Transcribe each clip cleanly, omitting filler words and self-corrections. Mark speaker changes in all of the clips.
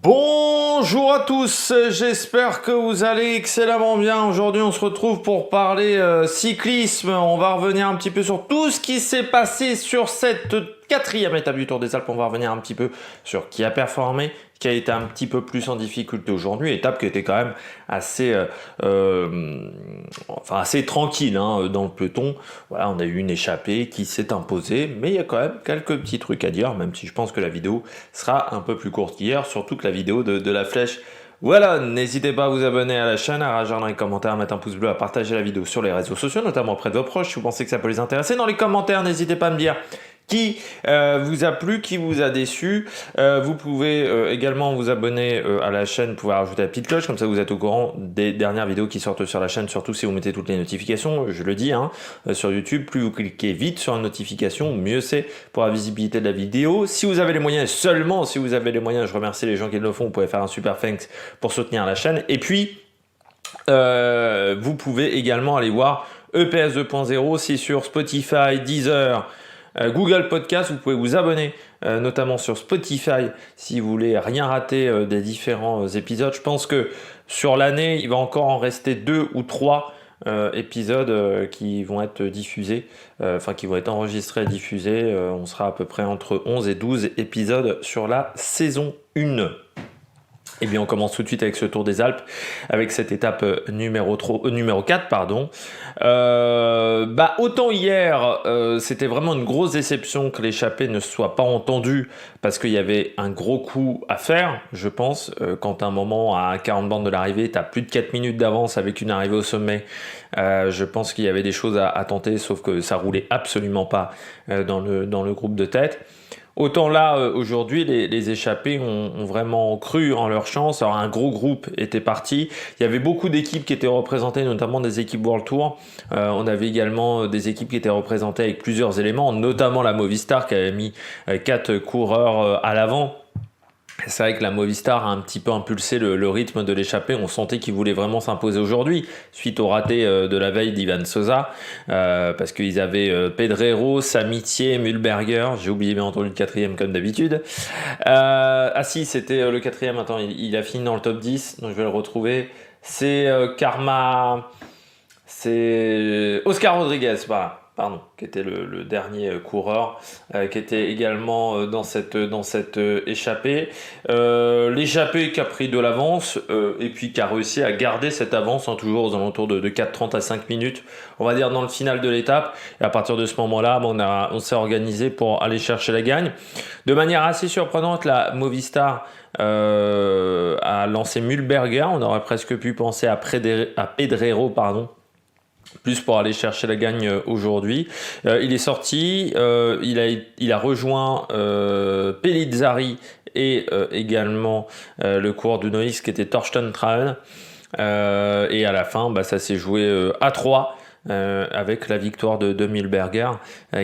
Speaker 1: Bonjour à tous, j'espère que vous allez excellemment bien. Aujourd'hui on se retrouve pour parler cyclisme. On va revenir un petit peu sur tout ce qui s'est passé sur cette quatrième étape du Tour des Alpes. On va revenir un petit peu sur qui a performé, qui a été un petit peu plus en difficulté aujourd'hui. Étape qui était quand même assez, assez tranquille hein, dans le peloton. Voilà, on a eu une échappée qui s'est imposée, mais il y a quand même quelques petits trucs à dire, même si je pense que la vidéo sera un peu plus courte qu'hier, surtout que la vidéo de la flèche. Voilà, n'hésitez pas à vous abonner à la chaîne, à réagir dans les commentaires, à mettre un pouce bleu, à partager la vidéo sur les réseaux sociaux, notamment auprès de vos proches, si vous pensez que ça peut les intéresser. Dans les commentaires, n'hésitez pas à me dire qui vous a plu, qui vous a déçu. Vous pouvez également vous abonner à la chaîne, vous pouvez rajouter la petite cloche, comme ça vous êtes au courant des dernières vidéos qui sortent sur la chaîne, surtout si vous mettez toutes les notifications, je le dis, hein, sur YouTube, plus vous cliquez vite sur la notification, mieux c'est pour la visibilité de la vidéo. Si vous avez les moyens, seulement si vous avez les moyens, je remercie les gens qui le font, vous pouvez faire un super thanks pour soutenir la chaîne. Et puis, vous pouvez également aller voir EPS 2.0, c'est sur Spotify, Deezer, Google Podcast. Vous pouvez vous abonner notamment sur Spotify si vous voulez rien rater des différents épisodes. Je pense que sur l'année, il va encore en rester 2 ou 3 épisodes qui vont être diffusés, qui vont être enregistrés et diffusés. On sera à peu près entre 11 et 12 épisodes sur la saison 1. Et bien on commence tout de suite avec ce Tour des Alpes, avec cette étape numéro 4. Pardon. Autant hier, c'était vraiment une grosse déception que l'échappée ne soit pas entendue, parce qu'il y avait un gros coup à faire, je pense. Quand à un moment, à 40 bornes de l'arrivée, tu as plus de 4 minutes d'avance avec une arrivée au sommet, je pense qu'il y avait des choses à tenter, sauf que ça roulait absolument pas dans le groupe de tête. Autant là, aujourd'hui, les échappés ont vraiment cru en leur chance. Alors, un gros groupe était parti. Il y avait beaucoup d'équipes qui étaient représentées, notamment des équipes World Tour. On avait également des équipes qui étaient représentées avec plusieurs éléments, notamment la Movistar qui avait mis 4 coureurs à l'avant. C'est vrai que la Movistar a un petit peu impulsé le rythme de l'échappée. On sentait qu'il voulait vraiment s'imposer aujourd'hui, suite au raté de la veille d'Ivan Sosa, parce qu'ils avaient Pedrero, Samitier, Mühlberger. J'ai oublié bien entendu le quatrième comme d'habitude. C'était le quatrième. Attends, il a fini dans le top 10, donc je vais le retrouver. C'est c'est Oscar Rodriguez, voilà. Pardon, qui était le dernier coureur, qui était également dans cette échappée. L'échappée qui a pris de l'avance et puis qui a réussi à garder cette avance, hein, toujours aux alentours de 4,30 à 5 minutes, on va dire dans le final de l'étape. Et à partir de ce moment-là, on s'est organisé pour aller chercher la gagne. De manière assez surprenante, la Movistar a lancé Mühlberger. On aurait presque pu penser à Pedrero, pardon, plus pour aller chercher la gagne aujourd'hui. Il est sorti, il a rejoint Pellizzari et également le coureur de Noix qui était Torsten Traun. Et à la fin, ça s'est joué à 3. Avec la victoire de Mühlberger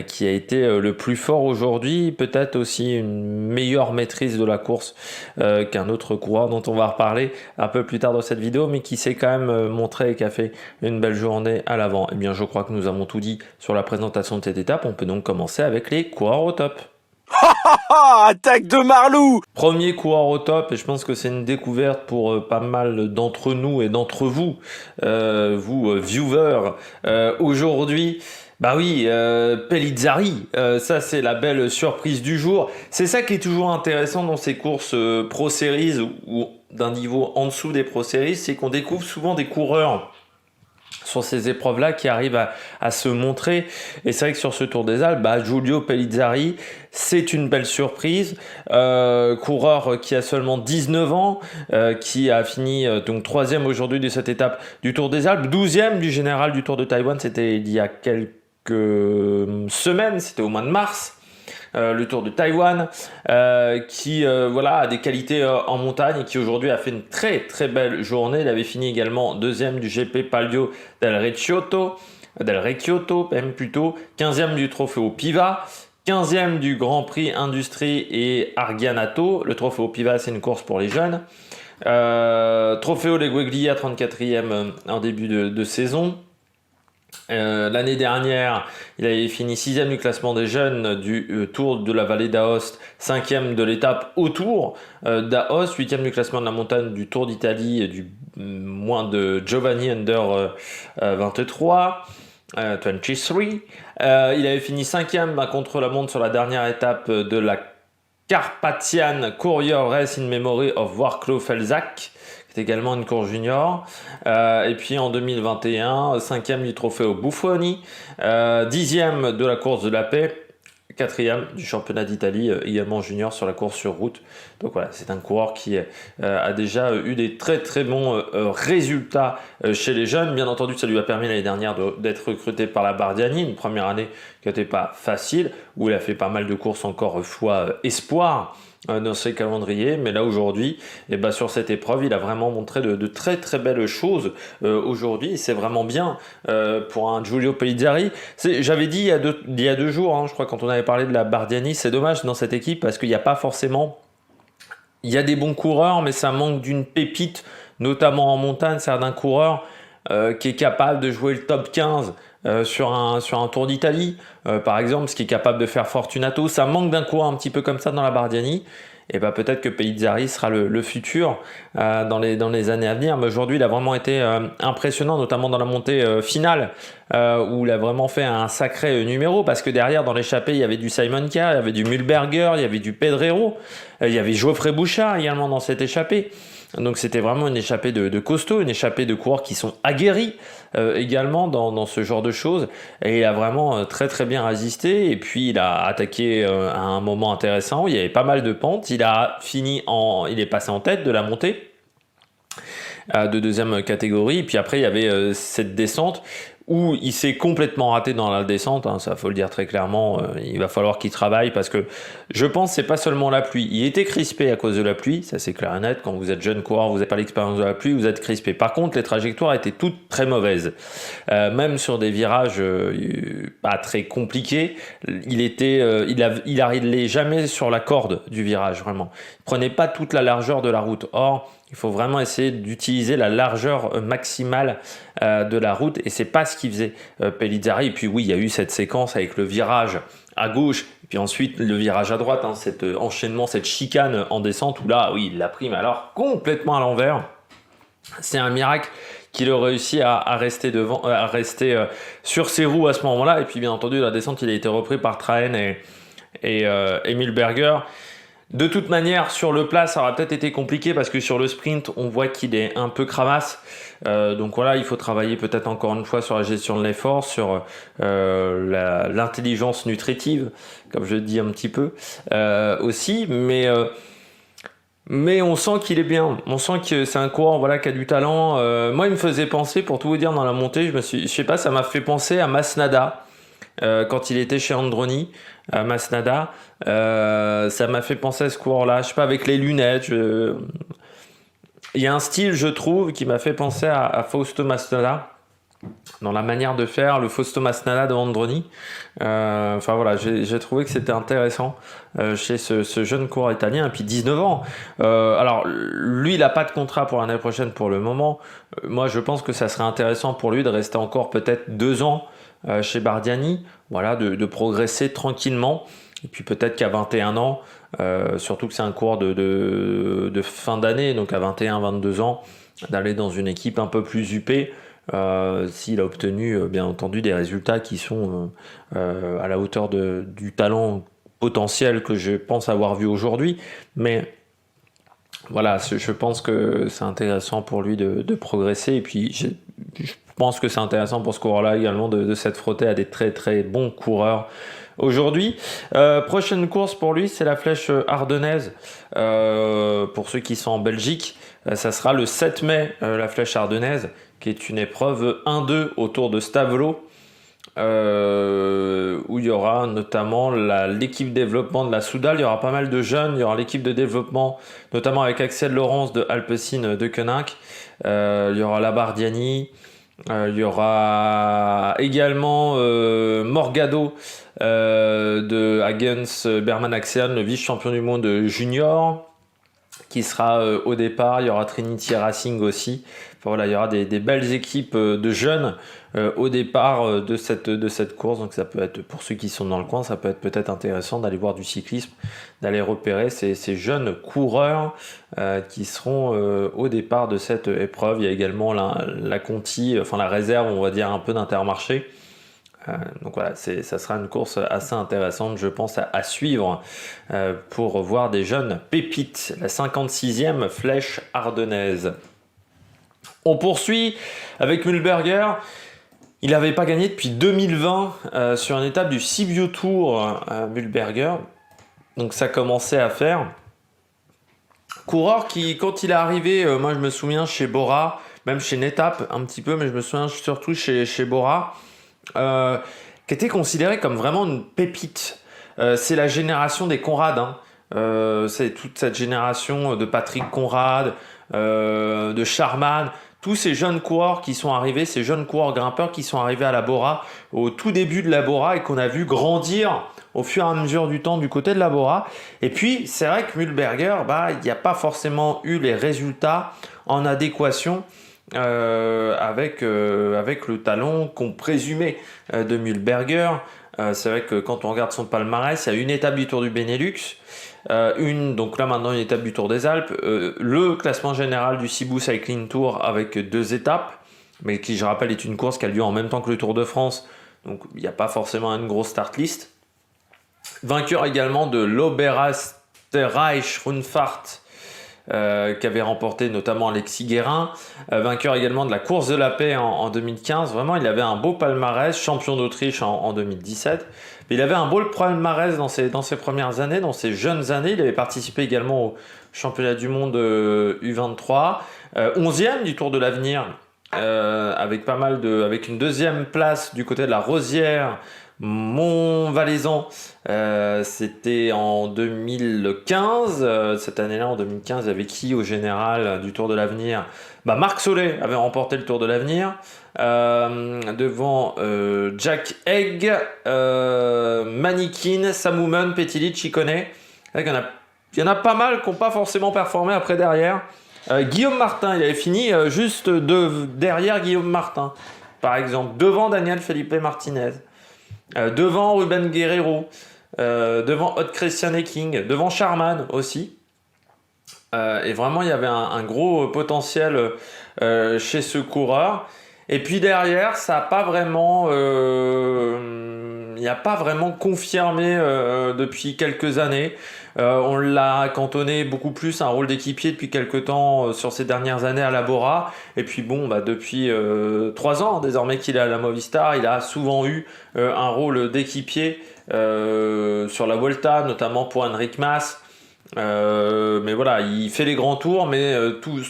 Speaker 1: qui a été le plus fort aujourd'hui, peut-être aussi une meilleure maîtrise de la course qu'un autre coureur dont on va reparler un peu plus tard dans cette vidéo, mais qui s'est quand même montré et qui a fait une belle journée à l'avant. Eh bien, je crois que nous avons tout dit sur la présentation de cette étape. On peut donc commencer avec les coureurs au top.
Speaker 2: Attaque de Marlou!
Speaker 1: Premier coureur au top, et je pense que c'est une découverte pour pas mal d'entre nous et d'entre vous, viewers, aujourd'hui. Pellizzari, ça c'est la belle surprise du jour. C'est ça qui est toujours intéressant dans ces courses Pro Series ou d'un niveau en dessous des Pro Series, c'est qu'on découvre souvent des coureurs sur ces épreuves-là qui arrivent à se montrer. Et c'est vrai que sur ce Tour des Alpes, Giulio Pellizzari, c'est une belle surprise. Coureur qui a semalement 19 ans, qui a fini donc 3e aujourd'hui de cette étape du Tour des Alpes, 12e du général du Tour de Taïwan, c'était il y a quelques semaines, c'était au mois de mars. Le Tour de Taïwan, qui a des qualités en montagne et qui aujourd'hui a fait une très très belle journée. Il avait fini également 2e du GP Palio del Recchiotto, même plutôt, 15e du Trofeo Piva, 15e du Grand Prix Industrie et Argianato. Le Trofeo Piva, c'est une course pour les jeunes. Trofeo Legueglia, 34e en début de saison. L'année dernière, il avait fini 6e du classement des jeunes du Tour de la vallée d'Aoste, 5e de l'étape autour d'Aoste, 8e du classement de la montagne du Tour d'Italie du moins de Giovanni Under 23. 23. Il avait fini 5e contre la montre sur la dernière étape de la Carpathian Courier Race in Memory of Warclaw Felzak. C'est également une course junior. Et puis en 2021, 5e du trophée au Buffoni, 10e de la course de la paix, 4e du championnat d'Italie, également junior sur la course sur route. Donc voilà, c'est un coureur qui a déjà eu des très très bons résultats chez les jeunes. Bien entendu, ça lui a permis l'année dernière d'être recruté par la Bardiani, une première année qui n'était pas facile, où il a fait pas mal de courses encore foi espoir dans ses calendriers, mais là aujourd'hui, sur cette épreuve, il a vraiment montré de très très belles choses aujourd'hui. C'est vraiment bien pour un Giulio Pellizzari. J'avais dit il y a 2 jours, je crois, quand on avait parlé de la Bardiani, c'est dommage dans cette équipe parce qu'il n'y a pas forcément... Il y a des bons coureurs, mais ça manque d'une pépite, notamment en montagne, c'est d'un coureur qui est capable de jouer le top 15 sur un Tour d'Italie, par exemple, ce qui est capable de faire Fortunato. Ça manque d'un coureur un petit peu comme ça dans la Bardiani. Et peut-être que Pellizzari sera le futur dans les années à venir. Mais aujourd'hui, il a vraiment été impressionnant, notamment dans la montée finale, où il a vraiment fait un sacré numéro. Parce que derrière, dans l'échappée, il y avait du Simon Kerr, il y avait du Mühlberger, il y avait du Pedrero, il y avait Geoffrey Bouchard également dans cette échappée. Donc c'était vraiment une échappée de costaud, une échappée de coureurs qui sont aguerris également dans ce genre de choses. Et il a vraiment très très bien résisté. Et puis il a attaqué à un moment intéressant. Il y avait pas mal de pentes. Il est passé en tête de la montée de deuxième catégorie. Et puis après il y avait cette descente où il s'est complètement raté dans la descente, ça faut le dire très clairement, il va falloir qu'il travaille parce que je pense que c'est pas seulement la pluie, il était crispé à cause de la pluie, ça c'est clair et net, quand vous êtes jeune coureur, vous n'avez pas l'expérience de la pluie, vous êtes crispé. Par contre, les trajectoires étaient toutes très mauvaises, même sur des virages pas très compliqués, il arrivait jamais sur la corde du virage, vraiment. Il prenait pas toute la largeur de la route. Or, il faut vraiment essayer d'utiliser la largeur maximale de la route et c'est pas ce qu'il faisait Pellizzari. Et puis oui, il y a eu cette séquence avec le virage à gauche et puis ensuite le virage à droite, cet enchaînement, cette chicane en descente où là, oui, il l'a pris, mais alors complètement à l'envers. C'est un miracle qu'il a réussi à rester sur ses roues à ce moment-là. Et puis bien entendu, la descente, il a été repris par Trahen et Mühlberger. De toute manière, sur le plat, ça aura peut-être été compliqué parce que sur le sprint, on voit qu'il est un peu cramasse. Donc voilà, il faut travailler peut-être encore une fois sur la gestion de l'effort, sur l'intelligence nutritive, comme je dis un petit peu aussi. Mais on sent qu'il est bien. On sent que c'est un coureur qui a du talent. Moi, il me faisait penser, pour tout vous dire, dans la montée, je sais pas, ça m'a fait penser à Masnada. Quand il était chez Androni, Masnada, ça m'a fait penser à ce coureur-là, je sais pas, avec les lunettes. Il y a un style, je trouve, qui m'a fait penser à Fausto Masnada dans la manière de faire, le Fausto Masnada de Androni. Enfin voilà, j'ai trouvé que c'était intéressant chez ce jeune coureur italien, et puis 19 ans. Alors lui, il n'a pas de contrat pour l'année prochaine pour le moment. Moi, je pense que ça serait intéressant pour lui de rester encore peut-être 2 ans chez Bardiani, voilà, de progresser tranquillement. Et puis peut-être qu'à 21 ans, surtout que c'est un coureur de fin d'année, donc à 21-22 ans, d'aller dans une équipe un peu plus huppée, s'il a obtenu bien entendu des résultats qui sont à la hauteur du talent potentiel que je pense avoir vu aujourd'hui. Mais voilà, je pense que c'est intéressant pour lui de progresser. Et puis je pense que c'est intéressant pour ce coureur-là également de s'être frotté à des très très bons coureurs aujourd'hui. Prochaine course pour lui, c'est la Flèche Ardennaise. Pour ceux qui sont en Belgique, ça sera le 7 mai, la Flèche Ardennaise, qui est une épreuve 1-2 autour de Stavelot, où il y aura notamment l'équipe développement de la Soudal. Il y aura pas mal de jeunes. Il y aura l'équipe de développement, notamment avec Axel Laurence de Alpecin de Koenig. Il y aura la Bardiani. Il y aura également Morgado de Hagens Berman Axel, le vice-champion du monde junior. qui sera au départ. Il y aura Trinity Racing aussi. Enfin, voilà, il y aura des belles équipes de jeunes au départ de cette course. Donc ça peut être, pour ceux qui sont dans le coin, ça peut être peut-être intéressant d'aller voir du cyclisme, d'aller repérer ces jeunes coureurs qui seront au départ de cette épreuve. Il y a également la Conti, enfin la réserve, on va dire un peu d'Intermarché. Donc voilà, ça sera une course assez intéressante, je pense, à suivre pour voir des jeunes pépites. La 56e flèche ardennaise. On poursuit avec Mühlberger. Il n'avait pas gagné depuis 2020 sur une étape du Sibiu Tour Mühlberger. Donc ça commençait à faire. Coureur qui, quand il est arrivé, moi je me souviens chez Bora, même chez Netap un petit peu, mais je me souviens surtout chez Bora, qui était considéré comme vraiment une pépite. C'est la génération des Conrad, hein. C'est toute cette génération de Patrick Conrad, de Charman, tous ces jeunes coureurs qui sont arrivés, ces jeunes coureurs grimpeurs qui sont arrivés à la Bora au tout début de la Bora et qu'on a vu grandir au fur et à mesure du temps du côté de la Bora. Et puis c'est vrai que Mühlberger, il n'y a pas forcément eu les résultats en adéquation avec le talent qu'on présumait de Mühlberger. C'est vrai que quand on regarde son palmarès, il y a une étape du Tour du Benelux, donc là maintenant une étape du Tour des Alpes, le classement général du Sibu Cycling Tour avec 2 étapes, mais qui je rappelle est une course qui a lieu en même temps que le Tour de France, donc il n'y a pas forcément une grosse start list. Vainqueur également de l'Oberösterreich Rundfahrt, qui avait remporté notamment Alexis Guérin, vainqueur également de la course de la paix en 2015. Vraiment, il avait un beau palmarès, champion d'Autriche en 2017. Mais il avait un beau palmarès dans ses premières années, dans ses jeunes années. Il avait participé également au championnat du monde U23, 11e du Tour de l'Avenir, avec une 2e place du côté de la Rosière, Montvalaisan. C'était en 2015. Cette année-là, en 2015, il y avait qui au général du Tour de l'Avenir? Marc Solé avait remporté le Tour de l'Avenir devant Jack Egg, Manikin, Samoumen, Petilic, Chicone. Il y en a pas mal qui n'ont pas forcément performé après derrière. Guillaume Martin, il avait fini juste derrière Guillaume Martin, par exemple, devant Daniel Felipe Martinez. Devant Ruben Guerrero, devant Hot Christian Eking, devant Charman aussi. Et vraiment, il y avait un gros potentiel chez ce coureur. Et puis derrière, ça n'a pas vraiment, il n'y a pas vraiment confirmé depuis quelques années. On l'a cantonné beaucoup plus à un rôle d'équipier depuis quelques temps sur ces dernières années à la Bora. Et puis depuis 3 ans désormais qu'il est à la Movistar, il a souvent eu un rôle d'équipier sur la Vuelta, notamment pour Enric Mas. Mais voilà, il fait les grands tours, mais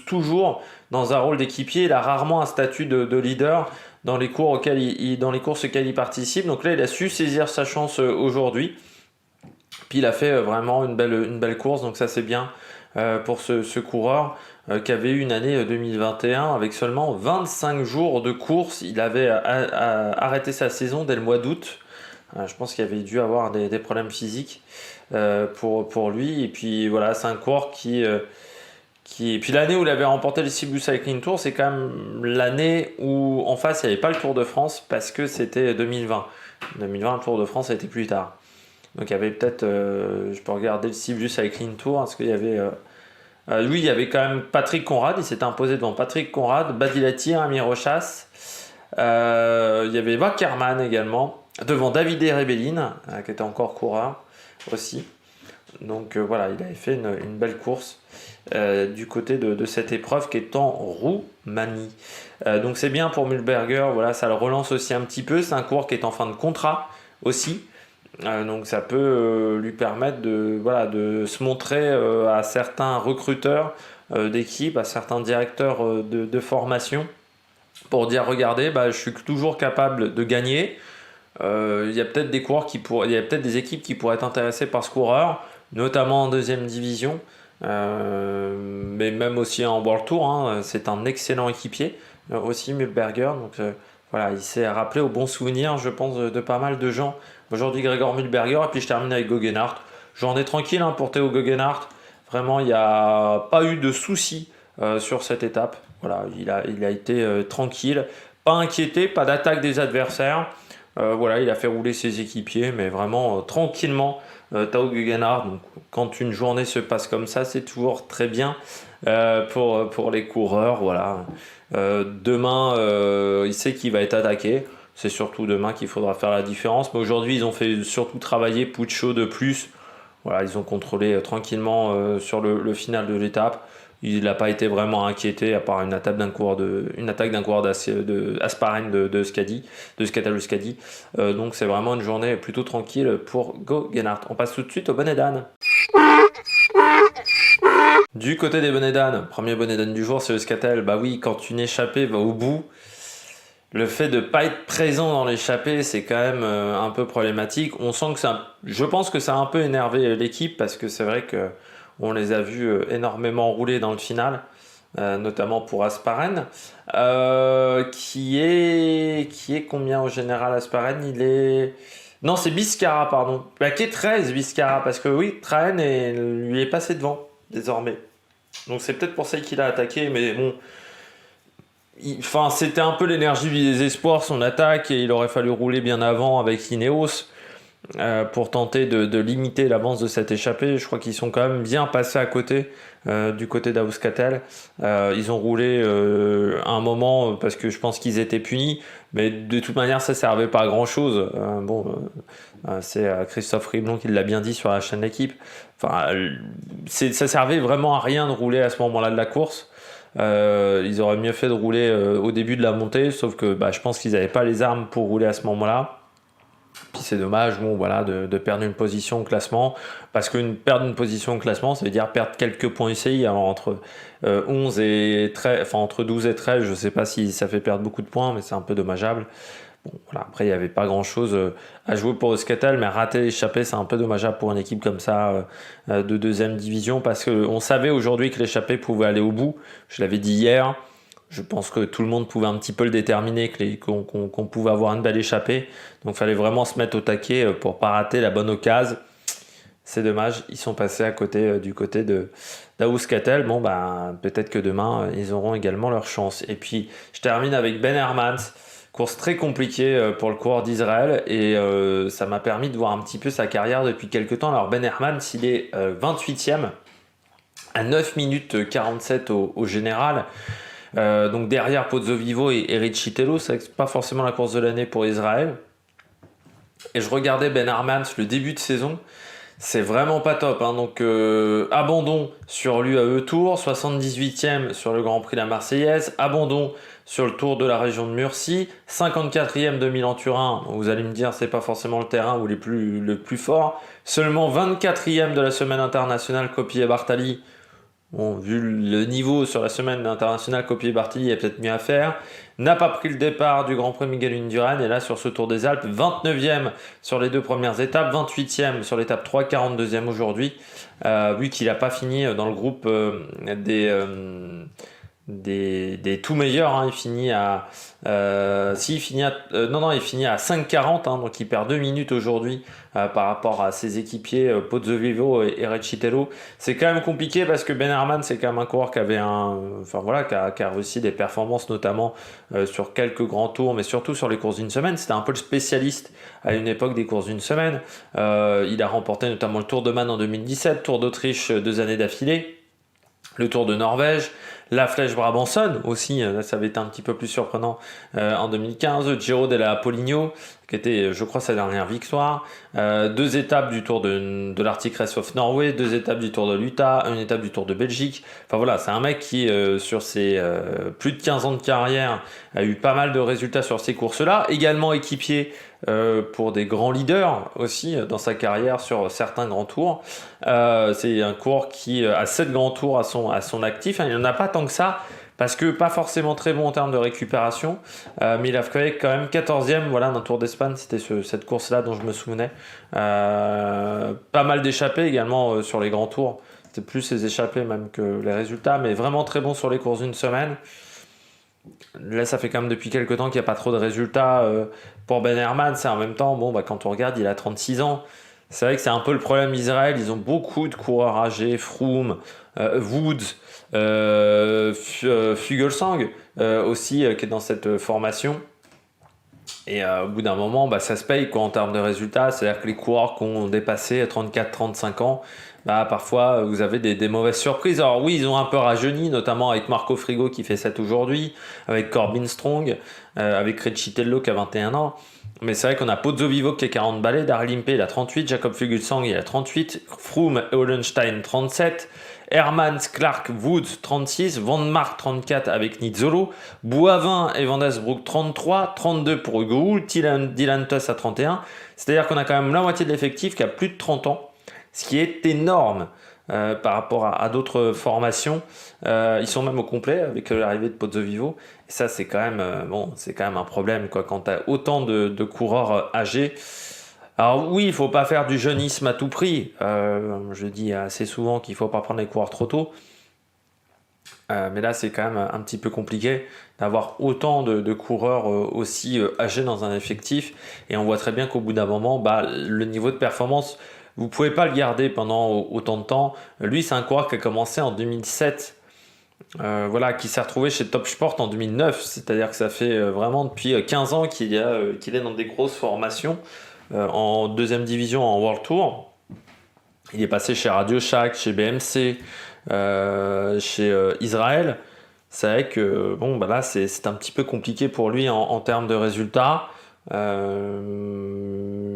Speaker 1: toujours dans un rôle d'équipier. Il a rarement un statut de leader dans les courses auxquelles il participe. Donc là, il a su saisir sa chance aujourd'hui. Puis il a fait vraiment une belle course, donc ça c'est bien pour ce coureur qui avait eu une année 2021 avec seulement 25 jours de course. Il avait arrêté sa saison dès le mois d'août. Je pense qu'il avait dû avoir des problèmes physiques pour lui. Et puis voilà, c'est un coureur et puis l'année où il avait remporté le Sibu Cycling Tour, c'est quand même l'année où en face il n'y avait pas le Tour de France parce que c'était 2020. 2020, le Tour de France a été plus tard. Donc il y avait peut-être, je peux regarder le Sibu Cycling Tour, parce qu'il y avait, oui, il y avait quand même Patrick Conrad, il s'était imposé devant Patrick Conrad, Badilati, Ami Rochas, il y avait Wackerman également, devant Davide Rebellin, qui était encore coureur aussi. Donc voilà, il avait fait une belle course du côté de cette épreuve qui est en Roumanie. Donc c'est bien pour Mühlberger, voilà, ça le relance aussi un petit peu, c'est un coureur qui est en fin de contrat aussi. Donc ça peut lui permettre de se montrer à certains recruteurs d'équipe, à certains directeurs de formation pour dire regardez, je suis toujours capable de gagner. Il y a peut-être il y a peut-être des équipes qui pourraient être intéressées par ce coureur, notamment en 2e division, mais même aussi en World Tour, hein. C'est un excellent équipier aussi Mühlberger. Donc voilà, il s'est rappelé au bon souvenir, je pense, de pas mal de gens. Aujourd'hui, Gregor Mühlberger, et puis je termine avec Geoghenaert. Journée tranquille pour Théo Geoghenaert. Vraiment, il n'y a pas eu de soucis sur cette étape. Voilà, il a été tranquille, pas inquiété, pas d'attaque des adversaires. Voilà, il a fait rouler ses équipiers, mais vraiment tranquillement. Tao Geoghegan. Donc, quand une journée se passe comme ça, c'est toujours très bien pour les coureurs. Voilà. Demain, il sait qu'il va être attaqué. C'est surtout demain qu'il faudra faire la différence. Mais aujourd'hui, ils ont fait surtout travailler Puccio de plus. Voilà, ils ont contrôlé tranquillement sur le final de l'étape. Il n'a pas été vraiment inquiété à part une attaque d'un coureur d'Asparren de Skadi, de Skatal Skadi. Donc c'est vraiment une journée plutôt tranquille pour Geoghegan. On passe tout de suite au bonnet d'âne. Du côté des bonnets d'âne, premier bonnet d'âne du jour, c'est Euskaltel. Bah oui, quand une échappée va au bout, le fait de ne pas être présent dans l'échappée, c'est quand même un peu problématique. On sent que je pense que ça a un peu énervé l'équipe parce que c'est vrai que on les a vus énormément rouler dans le final, notamment pour Asparren, qui est combien au général Asparren? Non, c'est Biscara, pardon. Bah, qui est 13 Biscara, parce que oui, Trahen lui est passé devant, désormais. Donc c'est peut-être pour ça qu'il a attaqué, mais bon... Enfin, c'était un peu l'énergie du désespoir, son attaque, et il aurait fallu rouler bien avant avec Ineos pour tenter de limiter l'avance de cette échappée. Je crois qu'ils sont quand même bien passés à côté du côté d'Euskaltel. Ils ont roulé un moment parce que je pense qu'ils étaient punis, mais de toute manière ça servait pas à grand chose. C'est Christophe Riblon qui l'a bien dit sur la chaîne d'équipe. Enfin, ça servait vraiment à rien de rouler à ce moment-là de la course. Ils auraient mieux fait de rouler au début de la montée, sauf que je pense qu'ils n'avaient pas les armes pour rouler à ce moment-là. Puis c'est dommage de perdre une position au classement, parce que perdre une position au classement, ça veut dire perdre quelques points UCI. Alors entre 11 et 13, enfin entre 12 et 13, je ne sais pas si ça fait perdre beaucoup de points, mais c'est un peu dommageable. Bon, voilà. Après, il n'y avait pas grand-chose à jouer pour Euskaltel, mais rater l'échappée, c'est un peu dommageable pour une équipe comme ça de deuxième division, parce qu'on savait aujourd'hui que l'échappée pouvait aller au bout. Je l'avais dit hier. Je pense que tout le monde pouvait un petit peu le déterminer, qu'on pouvait avoir une belle échappée. Donc il fallait vraiment se mettre au taquet pour ne pas rater la bonne occasion. C'est dommage, ils sont passés à côté du côté d'Euskaltel. Bon, peut-être que demain, ils auront également leur chance. Et puis, je termine avec Ben Hermans. Course très compliquée pour le coureur d'Israël. Et ça m'a permis de voir un petit peu sa carrière depuis quelques temps. Alors Ben Hermans, il est 28e à 9 minutes 47 au général. Donc derrière Pozzo Vivo et Ricciello, c'est pas forcément la course de l'année pour Israël. Et je regardais Ben Hermans le début de saison, c'est vraiment pas top. Donc abandon sur l'UAE Tour, 78e sur le Grand Prix de la Marseillaise, abandon sur le Tour de la région de Murcie, 54e de Milan-Turin. Vous allez me dire, c'est pas forcément le terrain où le plus fort. Seulement 24e de la semaine internationale Coppi-Bartali. Bon, vu le niveau sur la semaine internationale, Coppi-Bartali, il y a peut-être mieux à faire. N'a pas pris le départ du Grand Prix Miguel Indurain. Et là, sur ce Tour des Alpes, 29e sur les deux premières étapes, 28e sur l'étape 3, 42e aujourd'hui. Vu qu'il n'a pas fini dans le groupe des tout meilleurs, il finit à il finit à 5,40, donc il perd 2 minutes aujourd'hui par rapport à ses équipiers Pozzo Vivo et Ricciello. C'est quand même compliqué parce que Ben Hermans, c'est quand même un coureur qui avait qui a réussi des performances notamment sur quelques grands tours, mais surtout sur les courses d'une semaine. C'était un peu le spécialiste à une époque des courses d'une semaine. Il a remporté notamment le Tour de Man en 2017, Tour d'Autriche 2 années d'affilée, le Tour de Norvège, la Flèche Brabançonne aussi, là, ça avait été un petit peu plus surprenant en 2015, Giro della Poligno, qui était, je crois, sa dernière victoire, 2 étapes du Tour de l'Arctic Race of Norway, 2 étapes du Tour de l'Utah, une étape du Tour de Belgique. Enfin voilà, c'est un mec qui, sur ses plus de 15 ans de carrière, a eu pas mal de résultats sur ces courses-là, également équipier pour des grands leaders aussi dans sa carrière sur certains grands tours. C'est un coureur qui a 7 grands tours à son actif. Il n'y en a pas tant que ça, parce que pas forcément très bon en termes de récupération, mais il a fait quand même 14e d'un Tour d'Espagne. C'était cette course-là dont je me souvenais. Pas mal d'échappées également sur les grands tours. C'était plus les échappées même que les résultats, mais vraiment très bon sur les courses d'une semaine. Là, ça fait quand même depuis quelques temps qu'il n'y a pas trop de résultats pour Ben Hermans. En même temps, quand on regarde, il a 36 ans. C'est vrai que c'est un peu le problème d'Israël. Ils ont beaucoup de coureurs âgés, Froome, Woods, Fuglsang aussi qui est dans cette formation. Et au bout d'un moment, bah, ça se paye quoi, en termes de résultats. C'est-à-dire que les coureurs qui ont dépassé 34-35 ans, bah, parfois vous avez des mauvaises surprises. Alors oui, ils ont un peu rajeuni, notamment avec Marco Frigo qui fait 7 aujourd'hui, avec Corbin Strong, avec Recitello qui a 21 ans. Mais c'est vrai qu'on a Pozzo Vivo qui a 40 balais, Daryl Impey il a 38, Jakob Fuglsang il a 38, Froome et Hollenstein 37, Hermans, Clark, Woods 36, Van Mark 34 avec Nizzolo, Boivin et Van Desbroek 33, 32 pour Hugo Hull, Dylan Tuss à 31. C'est-à-dire qu'on a quand même la moitié de l'effectif qui a plus de 30 ans, ce qui est énorme par rapport à d'autres formations. Ils sont même au complet avec l'arrivée de Pozzo Vivo. Et ça, c'est quand même, c'est quand même un problème quoi, quand tu as autant de coureurs âgés. Alors oui, il ne faut pas faire du jeunisme à tout prix. Je dis assez souvent qu'il ne faut pas prendre les coureurs trop tôt. Mais là, c'est quand même un petit peu compliqué d'avoir autant de coureurs aussi âgés dans un effectif. Et on voit très bien qu'au bout d'un moment, bah, le niveau de performance, vous ne pouvez pas le garder pendant autant de temps. Lui, c'est un coureur qui a commencé en 2007. Qui s'est retrouvé chez Top Sport en 2009. C'est-à-dire que ça fait vraiment depuis 15 ans qu'il est dans des grosses formations. En deuxième division en World Tour. Il est passé chez Radio Shack, chez BMC, chez Israël. C'est vrai que là, c'est un petit peu compliqué pour lui en termes de résultats.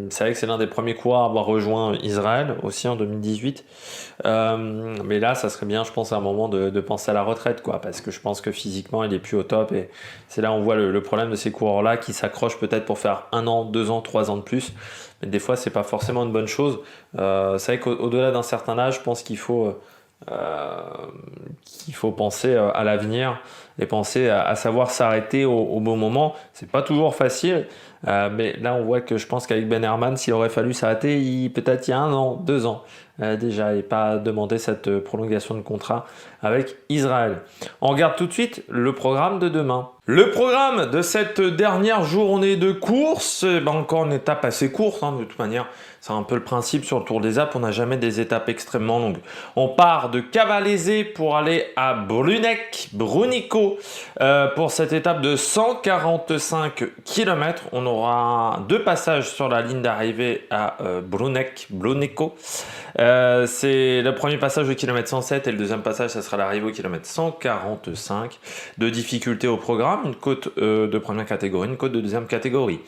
Speaker 1: C'est vrai que c'est l'un des premiers coureurs à avoir rejoint Israël aussi en 2018. Mais là, ça serait bien, je pense, à un moment de penser à la retraite, quoi, parce que je pense que physiquement, il est plus au top. Et c'est là où on voit le problème de ces coureurs-là qui s'accrochent peut-être pour faire 1 an, 2 ans, 3 ans de plus. Mais des fois, c'est pas forcément une bonne chose. C'est vrai qu'au-delà d'un certain âge, je pense qu'il faut penser à l'avenir et penser à savoir s'arrêter au bon moment. C'est pas toujours facile. Mais là, on voit que je pense qu'avec Ben Herman, s'il aurait fallu s'arrêter, peut-être il y a 1 an, 2 ans déjà, et pas demander cette prolongation de contrat avec Israël. On regarde tout de suite le programme de demain. Le programme de cette dernière journée de course, encore une étape assez courte, de toute manière, c'est un peu le principe sur le Tour des Alpes, on n'a jamais des étapes extrêmement longues. On part de Cavalese pour aller à Brunico pour cette étape de 145 km. On aura 2 passages sur la ligne d'arrivée à Brunico. C'est le premier passage au kilomètre 107 et le deuxième passage, ça sera l'arrivée au kilomètre 145. De difficulté au programme, une côte de première catégorie, une côte de deuxième catégorie.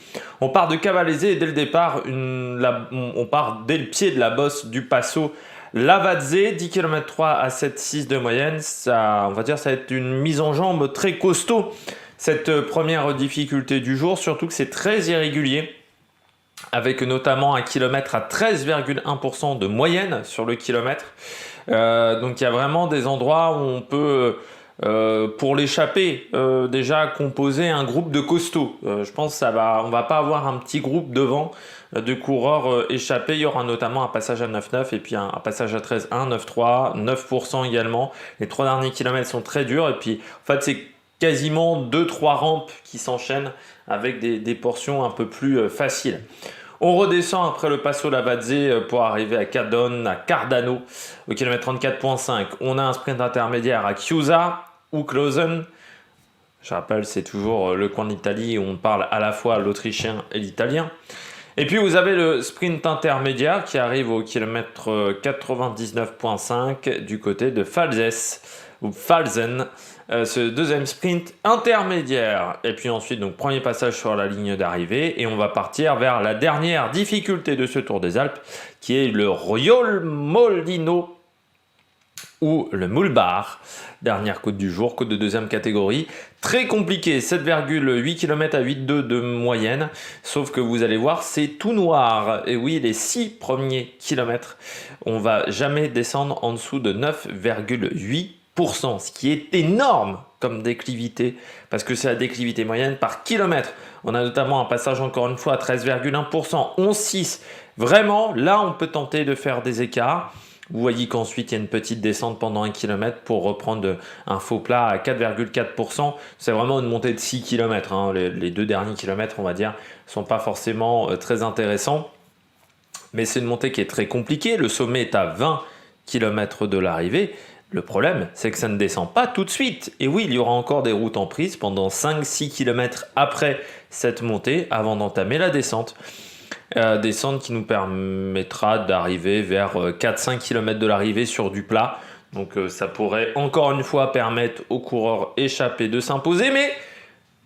Speaker 1: On part de Cavalese et dès le départ, on part dès le pied de la bosse du Passo Lavazze, 10 km 3 à 7,6 de moyenne. Ça, on va dire, ça va être une mise en jambe très costaud, cette première difficulté du jour, surtout que c'est très irrégulier, avec notamment un kilomètre à 13,1% de moyenne sur le kilomètre. Donc il y a vraiment des endroits où on peut, pour l'échapper, déjà composer un groupe de costauds. Je pense on va pas avoir un petit groupe devant de coureurs échappés. Il y aura notamment un passage à 9,9 et puis un passage à 13,1, 9,3, 9% également. Les 3 derniers kilomètres sont très durs et puis en fait c'est quasiment 2-3 rampes qui s'enchaînent avec des portions un peu plus faciles. On redescend après le Passo Lavazze pour arriver à Cardano au kilomètre 34,5. On a un sprint intermédiaire à Chiusa ou Klausen. Je rappelle, c'est toujours le coin de l'Italie où on parle à la fois l'autrichien et l'italien. Et puis vous avez le sprint intermédiaire qui arrive au kilomètre 99,5 du côté de Falzes ou Falzen. Ce deuxième sprint intermédiaire. Et puis ensuite, donc premier passage sur la ligne d'arrivée et on va partir vers la dernière difficulté de ce Tour des Alpes qui est le Riol Molino ou le Mulbar. Dernière côte du jour, côte de deuxième catégorie. Très compliqué, 7,8 km à 8,2 de moyenne. Sauf que vous allez voir, c'est tout noir. Et oui, les 6 premiers kilomètres, on va jamais descendre en dessous de 9,8%. Ce qui est énorme comme déclivité, parce que c'est la déclivité moyenne par kilomètre. On a notamment un passage encore une fois à 13,1%, 11,6. Vraiment, là, on peut tenter de faire des écarts. Vous voyez qu'ensuite, il y a une petite descente pendant 1 km pour reprendre un faux plat à 4,4%. C'est vraiment une montée de 6 km. Les 2 derniers kilomètres, on va dire, ne sont pas forcément très intéressants. Mais c'est une montée qui est très compliquée. Le sommet est à 20 km de l'arrivée. Le problème, c'est que ça ne descend pas tout de suite. Et oui, il y aura encore des routes en prise pendant 5-6 km après cette montée avant d'entamer la descente. Descente qui nous permettra d'arriver vers 4-5 km de l'arrivée sur du plat. Donc ça pourrait encore une fois permettre aux coureurs échappés de s'imposer. Mais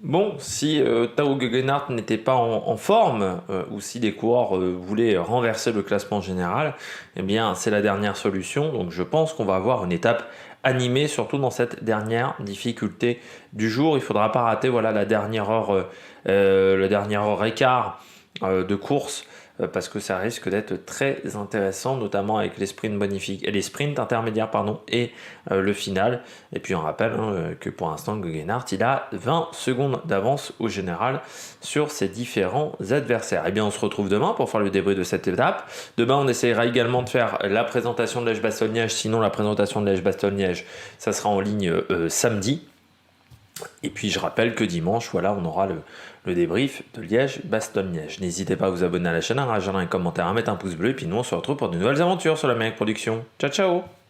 Speaker 1: bon, si Tao Geoghegan Hart n'était pas en forme, ou si des coureurs voulaient renverser le classement général, eh bien c'est la dernière solution. Donc je pense qu'on va avoir une étape animée, surtout dans cette dernière difficulté du jour. Il ne faudra pas rater la dernière heure et quart de course, parce que ça risque d'être très intéressant, notamment avec les sprints intermédiaires et le final. Et puis on rappelle que pour l'instant Geoghegan Hart il a 20 secondes d'avance au général sur ses différents adversaires. Et bien on se retrouve demain pour faire le débrief de cette étape. Demain on essaiera également de faire la présentation de Liège-Bastogne-Liège, sinon la présentation de Liège-Bastogne-Liège ça sera en ligne samedi. Et puis je rappelle que dimanche, on aura le débrief de Liège-Bastogne-Liège. N'hésitez pas à vous abonner à la chaîne, à réagir dans les commentaires, à mettre un pouce bleu. Et puis nous, on se retrouve pour de nouvelles aventures sur la Méric Production. Ciao, ciao!